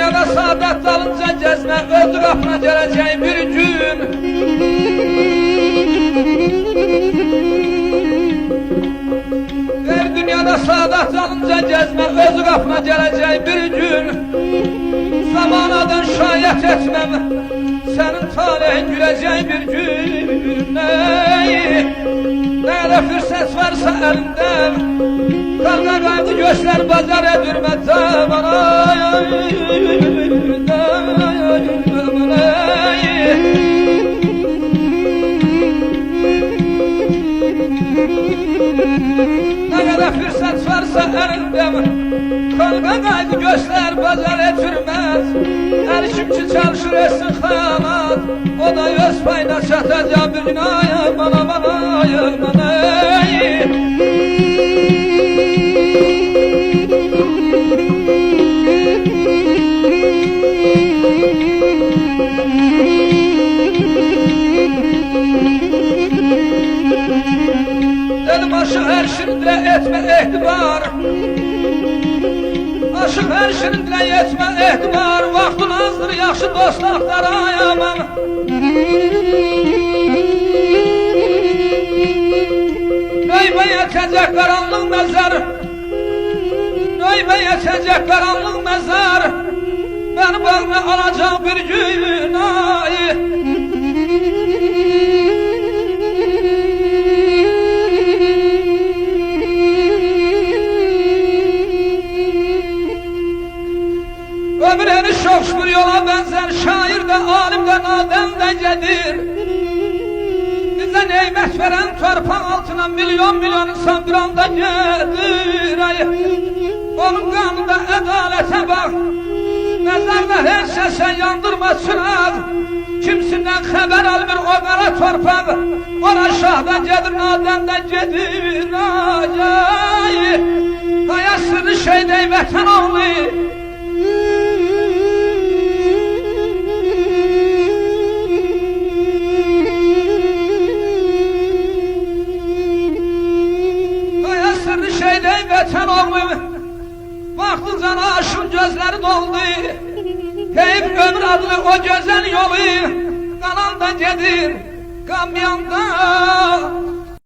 dünyada saadet dalınca gezme, öldü kapına geleceğim bir gün. Her dünyada saadet dalınca gezme, öldü kapına geleceğim bir gün. Zamanadan şayet etmem, senin talehin güleceğim bir gün. Nerede fırsat varsa elimden, karga kaydı göçler bazar edürmeden bana. Ne kadar fırsat varsa elimden, karga kaydı göçler bazar edürmez. Her kimki çalışır etsin hayalat, o da öz payına çatacağım bir gün. Ay bana bana ay bana. Dedim aşık her şirindile etme ehtibar, aşık her şirindile etme ehtibar. Vaktin azdır yaxşı dost axtarayamam. Nöybə yetecek karanlık mezar, nöybə yetecek karanlık mezar. Beni bağına alacak bir gün ay. Ömür eniş çok şükür yola benzer, şair de alim de nadem de gedir. Bize nimet veren torpaq altına milyon milyon insan bir anda gelir. Onun kanında adalete bak, mezarda her sese yandırma çırak. Kimsinden haber almır o kara torpaq, ona şahda gelir nadem de gedir. Hayasını şeyde vətən oğlu, vətən oğlu, vaxtıcan aşın gözləri doldu. Heyb ömür adlı o gözəl yolu, qalan da gedir, qamyanda